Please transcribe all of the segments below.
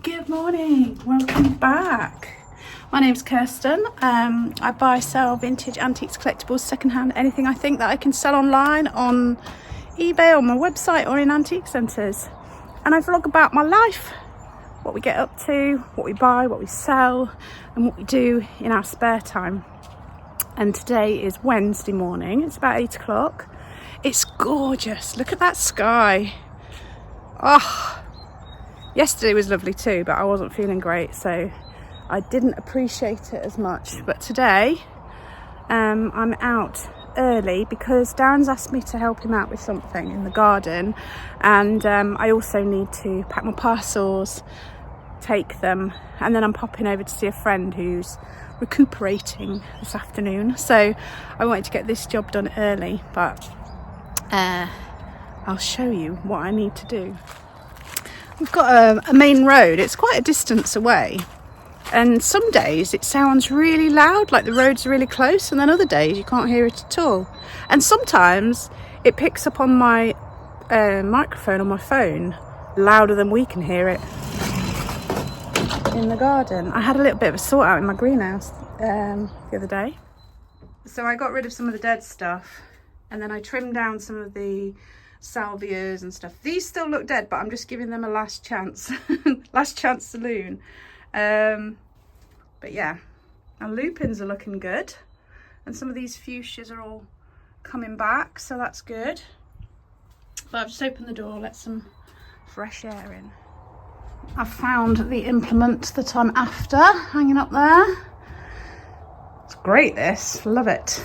Good morning, welcome back. My name's Kirsten. I buy, sell vintage, antiques, collectibles, secondhand, anything I think that I can sell online on eBay, on my website or in antique centres. And I vlog about my life, what we get up to, what we buy, what we sell and what we do in our spare time. And today is Wednesday morning, it's about 8 o'clock. It's gorgeous, look at that sky. Oh, yesterday was lovely too, but I wasn't feeling great, so I didn't appreciate it as much. But today, I'm out early because Darren's asked me to help him out with something in the garden, and I also need to pack my parcels, take them, and then I'm popping over to see a friend who's recuperating this afternoon. So I wanted to get this job done early, but I'll show you what I need to do. We've got a main road, it's quite a distance away, and some days it sounds really loud, like the road's really close, and then other days you can't hear it at all. And sometimes it picks up on my microphone on my phone louder than we can hear it in the garden. I had a little bit of a sort out in my greenhouse the other day. So I got rid of some of the dead stuff, and then I trimmed down some of the salvias and stuff. These still look dead, but I'm just giving them a last chance last chance saloon. But yeah, our lupins are looking good, and some of these fuchsias are all coming back, so that's good. But I've just opened the door, let some fresh air in. I've found the implement that I'm after hanging up there. It's great, this, love it.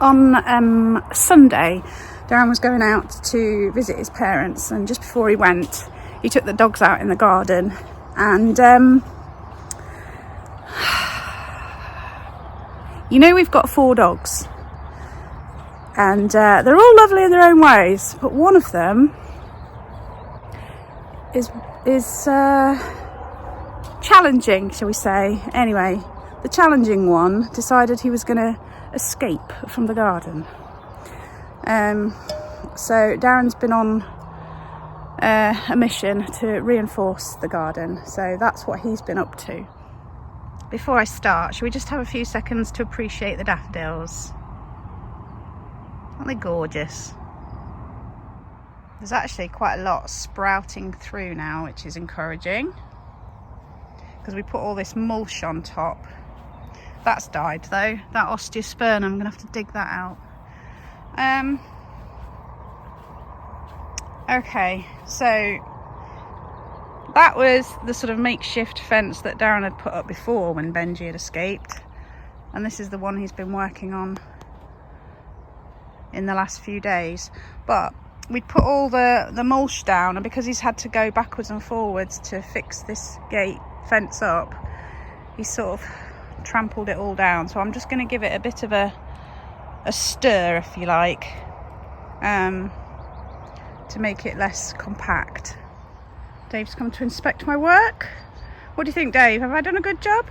On Sunday, Darren was going out to visit his parents, and just before he went, he took the dogs out in the garden, and you know, we've got 4 dogs, and they're all lovely in their own ways, but one of them is challenging, shall we say. Anyway, the challenging one decided he was going to escape from the garden. So Darren's been on a mission to reinforce the garden, so that's what he's been up to. Before I start, should we just have a few seconds to appreciate the daffodils? Aren't they gorgeous? There's actually quite a lot sprouting through now, which is encouraging, because we put all this mulch on top. That's died though, that osteospermum, I'm gonna have to dig that out. Okay, so that was the sort of makeshift fence that Darren had put up before when Benji had escaped, and this is the one he's been working on in the last few days. But we'd put all the mulch down, and because he's had to go backwards and forwards to fix this gate fence up, he sort of trampled it all down. So I'm just going to give it a bit of a stir, if you like, to make it less compact. Dave's come to inspect my work. What do you think, Dave? Have I done a good job?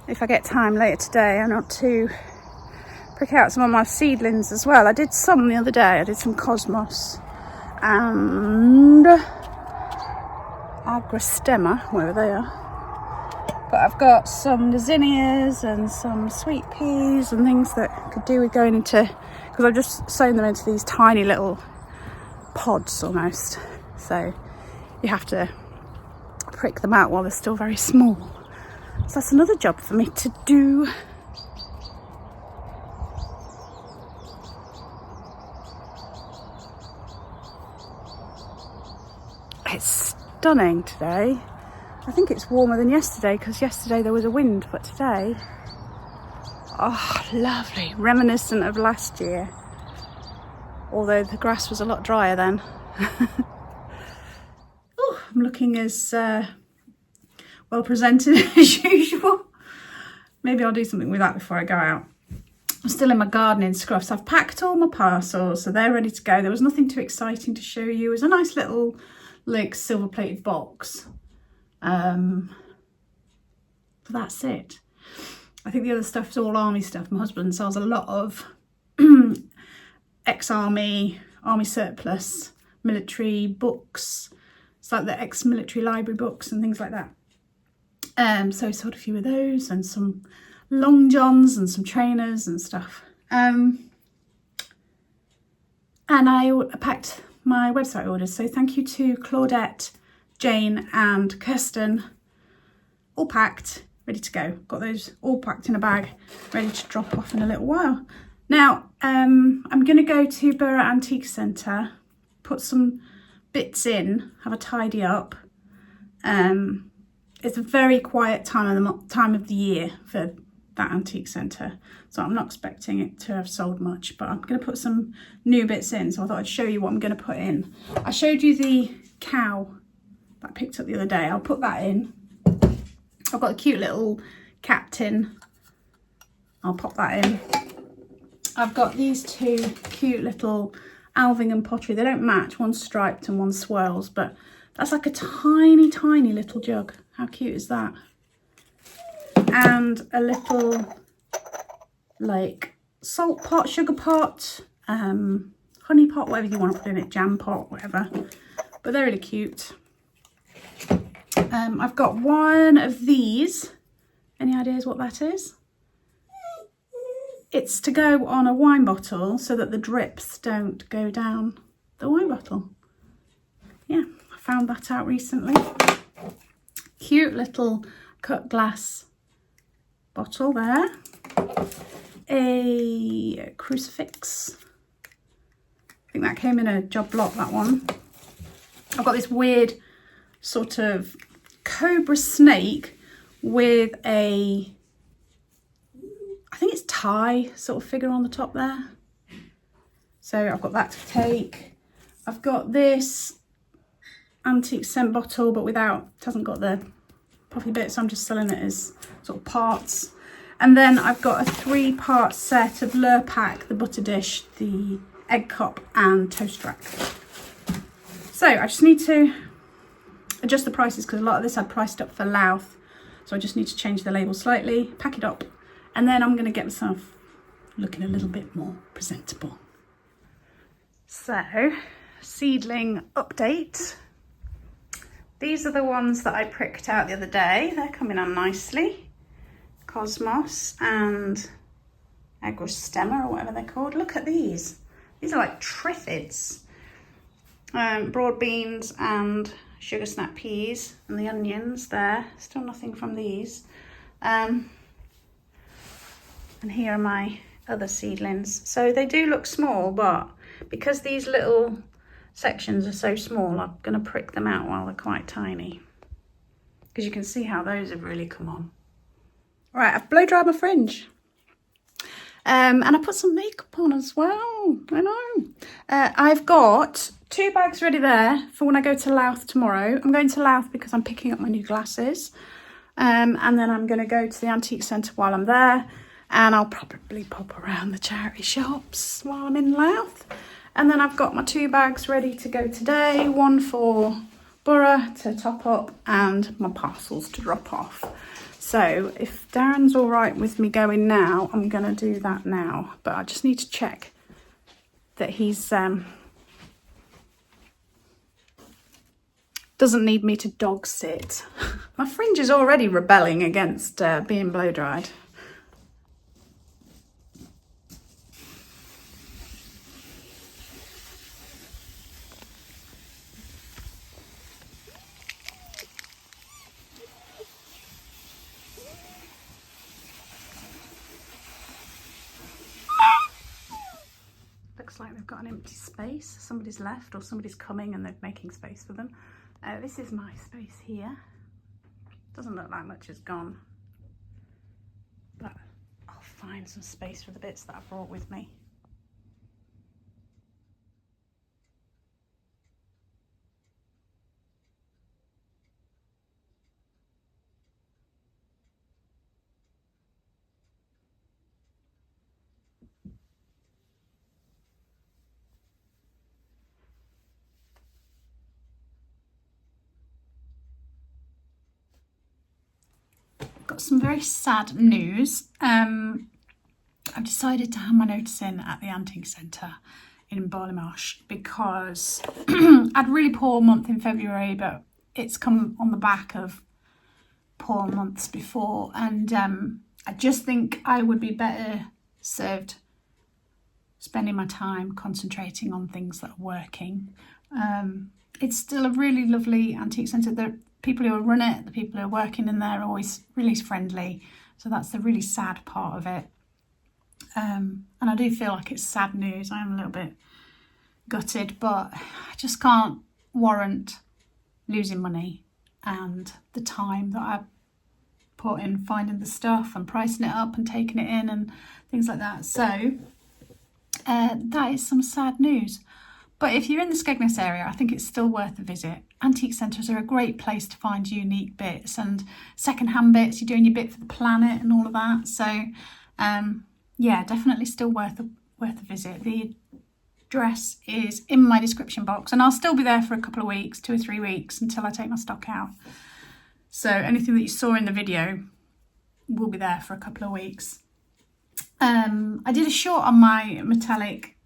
If I get time later today, I want to prick out some of my seedlings as well. I did some the other day. I did some cosmos and agrostemma, wherever they are. But I've got some zinnias and some sweet peas and things that could do with going into, because I've just sown them into these tiny little pods almost. So you have to prick them out while they're still very small. So that's another job for me to do. It's stunning today. I think it's warmer than yesterday, because yesterday there was a wind, but today, oh, lovely, reminiscent of last year, although the grass was a lot drier then. Oh, I'm looking as well presented as usual. Maybe I'll do something with that before I go out. I'm still in my gardening scruffs. I've packed all my parcels, so they're ready to go. There was nothing too exciting to show you. It was a nice little, like, silver plated box. But that's it. I think the other stuff is all army stuff. My husband sells a lot of ex-army, army surplus, military books, It's like the ex-military library books and things like that. So I sold a few of those and some long johns and some trainers and stuff. And I packed my website orders. So thank you to Claudette, Jane and Kirsten. All packed, ready to go. Got those all packed in a bag, ready to drop off in a little while. Now, I'm going to go to Burgh Antique Centre, put some bits in, have a tidy up. It's a very quiet time of the year for that antique centre, so I'm not expecting it to have sold much, but I'm going to put some new bits in, so I thought I'd show you what I'm going to put in. I showed you the cow that I picked up the other day. I'll put that in. I've got a cute little captain. I'll pop that in. I've got these two cute little Avon pottery. They don't match, one's striped and one swirls, but that's like a tiny, tiny little jug. How cute is that? And a little like salt pot, sugar pot, honey pot, whatever you want to put in it, jam pot, whatever. But they're really cute. I've got one of these. Any ideas what that is? It's to go on a wine bottle so that the drips don't go down the wine bottle. Yeah, I found that out recently. Cute little cut glass bottle there. A crucifix. I think that came in a job lot, that one. I've got this weird sort of cobra snake with a, I think it's Thai sort of figure on the top there. So I've got that to take. I've got this antique scent bottle, but without, it hasn't got the puffy bits, so I'm just selling it as sort of parts. And then I've got a 3-part set of Lure Pack, the butter dish, the egg cup and toast rack. So I just need to adjust the prices because a lot of this I'd priced up for Louth. So I just need to change the label slightly, pack it up, and then I'm going to get myself looking a little bit more presentable. So, seedling update. These are the ones that I pricked out the other day. They're coming on nicely. Cosmos and Agrostemma, or whatever they're called. Look at these. These are like triffids. Broad beans and sugar snap peas, and the onions there. Still nothing from these. And here are my other seedlings. So they do look small, but because these little sections are so small, I'm going to prick them out while they're quite tiny, because you can see how those have really come on. Right, I've blow dried my fringe. And I put some makeup on as well. I know. I've got 2 bags ready there for when I go to Louth tomorrow. I'm going to Louth because I'm picking up my new glasses. And then I'm going to go to the antique centre while I'm there. And I'll probably pop around the charity shops while I'm in Louth. And then I've got my 2 bags ready to go today. One for Burgh to top up and my parcels to drop off. So if Darren's all right with me going now, I'm going to do that now. But I just need to check that he's doesn't need me to dog sit. My fringe is already rebelling against being blow dried. Looks like they've got an empty space. Somebody's left or somebody's coming and they're making space for them. This is my space here. Doesn't look like much has gone, but I'll find some space for the bits that I brought with me. Got some very sad news. I've decided to hand my notice in at the antique centre in Marsh because I had a really poor month in February, but it's come on the back of poor months before, and I just think I would be better served spending my time concentrating on things that are working. It's still a really lovely antique centre. The people who run it, the people who are working in there are always really friendly, so that's the really sad part of it. And I do feel like it's sad news. I am a little bit gutted, but I just can't warrant losing money and the time that I put in finding the stuff and pricing it up and taking it in and things like that. So that is some sad news. But if you're in the Skegness area, I think it's still worth a visit. Antique centres are a great place to find unique bits and second-hand bits. You're doing your bit for the planet and all of that. So yeah, definitely still worth a visit. The address is in my description box, and I'll still be there for a couple of weeks, 2 or 3 weeks, until I take my stock out. So anything that you saw in the video will be there for a couple of weeks. I did a short on my metallic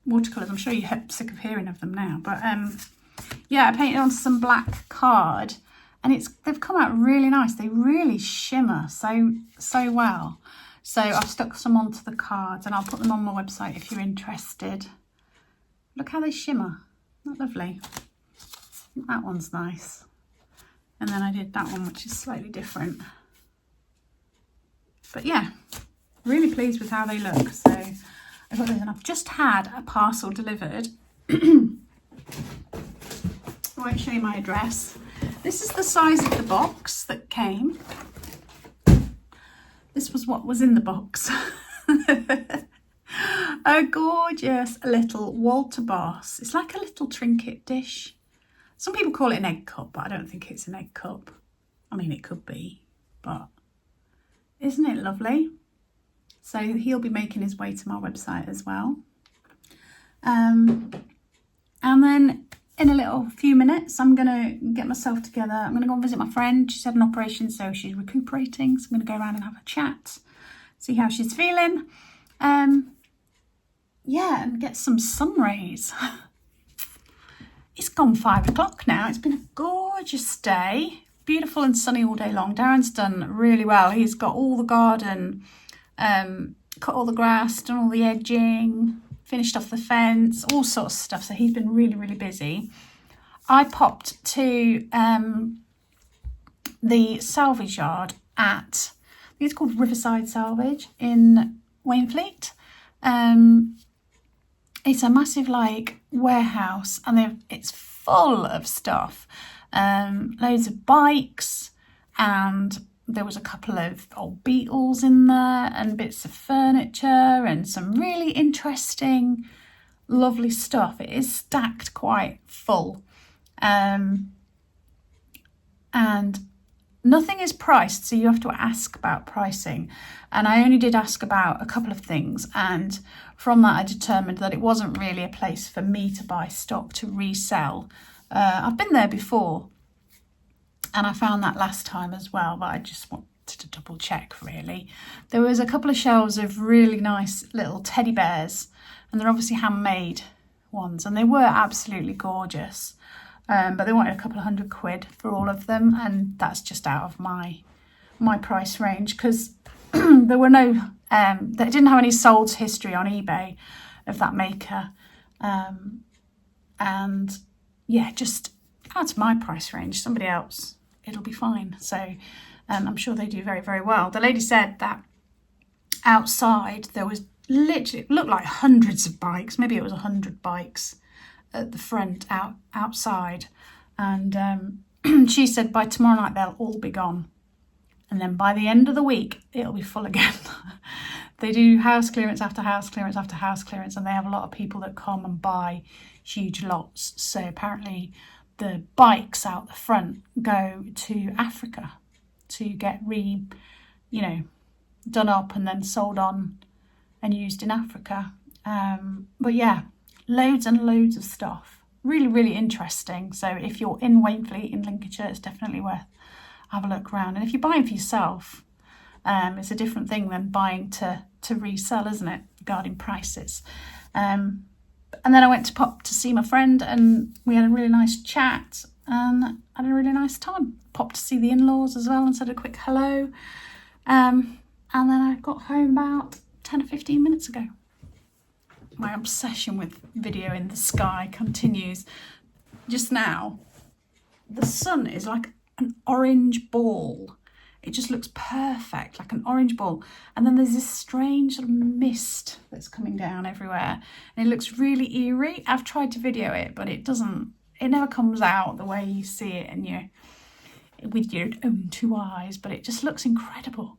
watercolours. I'm sure you're sick of hearing of them now, but yeah, I painted on some black card, and they've come out really nice. They really shimmer so well. So I've stuck some onto the cards, and I'll put them on my website if you're interested. Look how they shimmer. Isn't that lovely? That one's nice. And then I did that one, which is slightly different. But yeah, really pleased with how they look. So I've got those, and I've just had a parcel delivered. I won't show you my address. This is the size of the box that came. This was what was in the box. A gorgeous little Walter Boss. It's like a little trinket dish. Some people call it an egg cup, but I don't think it's an egg cup. I mean, it could be, but isn't it lovely? So he'll be making his way to my website as well. And then in a few minutes, I'm going to get myself together. I'm going to go and visit my friend. She's had an operation, so she's recuperating. So I'm going to go around and have a chat, see how she's feeling. Yeah, and get some sun rays. It's gone 5 o'clock now. It's been a gorgeous day. Beautiful and sunny all day long. Darren's done really well. He's got all the garden, cut all the grass, done all the edging, finished off the fence, all sorts of stuff. So he's been really, really busy. I popped to the salvage yard at, I think it's called Riverside Salvage in Wainfleet. It's a massive like warehouse, and it's full of stuff. Loads of bikes, and there was a couple of old Beetles in there, and bits of furniture, and some really interesting, lovely stuff. It is stacked quite full, and nothing is priced, so you have to ask about pricing. And I only did ask about a couple of things, and from that I determined that it wasn't really a place for me to buy stock to resell. I've been there before, and I found that last time as well, but I just wanted to double check really. There was a couple of shelves of really nice little teddy bears, and they're obviously handmade ones, and they were absolutely gorgeous. But they wanted a couple of £100 for all of them, and that's just out of my price range, because there were no, they didn't have any sold history on eBay of that maker, and yeah, just out of my price range. Somebody else, it'll be fine. So I'm sure they do very, very well. The lady said that outside there was literally, it looked like hundreds of bikes, maybe it was 100 bikes at the front outside, and she said by tomorrow night they'll all be gone, and then by the end of the week it'll be full again. They do house clearance after house clearance after house clearance, and they have a lot of people that come and buy huge lots. So apparently the bikes out the front go to Africa to get done up and then sold on and used in Africa. But yeah, loads and loads of stuff. Really, really interesting. So if you're in Wainfleet in Lincolnshire, it's definitely worth have a look around. And if you're buying for yourself, it's a different thing than buying to resell, isn't it, regarding prices. And then I went to pop to see my friend, and we had a really nice chat and had a really nice time. Popped to see the in-laws as well and said a quick hello. And then I got home about 10 or 15 minutes ago. My obsession with video in the sky continues. Just now, the sun is like an orange ball. It just looks perfect, like an orange ball. And then there's this strange sort of mist that's coming down everywhere. And it looks really eerie. I've tried to video it, but it never comes out the way you see it and with your own two eyes, but it just looks incredible.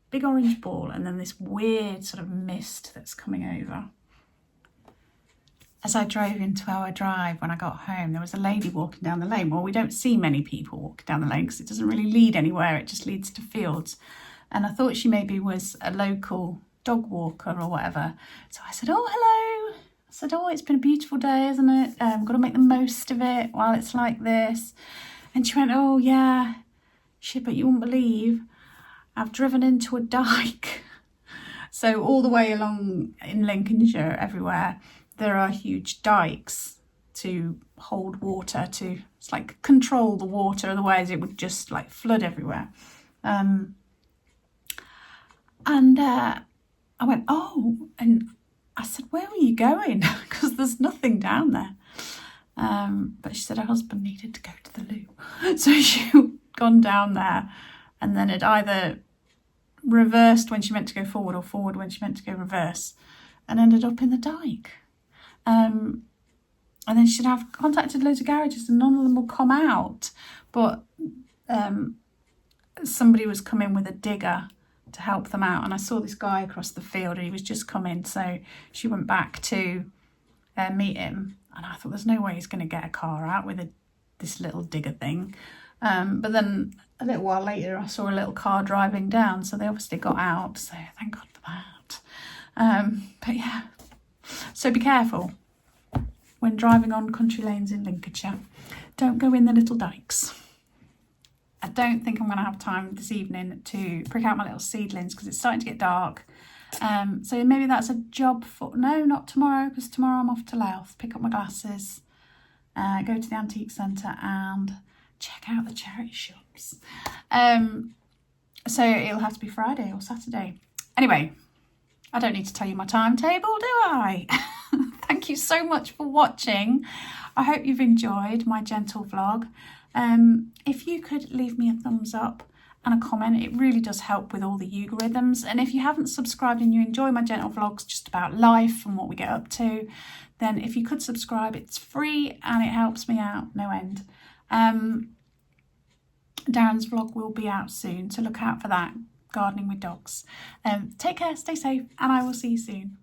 Big orange ball, and then this weird sort of mist that's coming over. As I drove into our drive when I got home, there was a lady walking down the lane. Well, we don't see many people walking down the lane because it doesn't really lead anywhere. It just leads to fields. And I thought she maybe was a local dog walker or whatever. So I said, oh, hello. I said, oh, it's been a beautiful day, isn't it? I've got to make the most of it while it's like this. And she went, oh, yeah. Shit, but you wouldn't believe I've driven into a dike. So all the way along in Lincolnshire, everywhere, there are huge dikes to hold water, it's like control the water, otherwise it would just like flood everywhere. And I went, oh, and I said, where were you going? Because there's nothing down there. But she said her husband needed to go to the loo. So she'd gone down there and then it either reversed when she meant to go forward or forward when she meant to go reverse and ended up in the dike. And then she'd have contacted loads of garages and none of them will come out. But somebody was coming with a digger to help them out. And I saw this guy across the field and he was just coming. So she went back to meet him. And I thought, there's no way he's going to get a car out with this little digger thing. But then a little while later, I saw a little car driving down. So they obviously got out. So thank God for that. But yeah, so be careful when driving on country lanes in Lincolnshire. Don't go in the little dikes. I don't think I'm going to have time this evening to prick out my little seedlings because it's starting to get dark. So maybe that's a job for... No, not tomorrow, because tomorrow I'm off to Louth, pick up my glasses, go to the antique centre and check out the charity shops. So it'll have to be Friday or Saturday. Anyway, I don't need to tell you my timetable, do I? Thank you so much for watching. I hope you've enjoyed my gentle vlog. If you could leave me a thumbs up and a comment, it really does help with all the algorithms. And if you haven't subscribed and you enjoy my gentle vlogs just about life and what we get up to, then if you could subscribe, it's free and it helps me out no end. Darren's vlog will be out soon, so look out for that. Gardening with dogs. Take care, stay safe, and I will see you soon.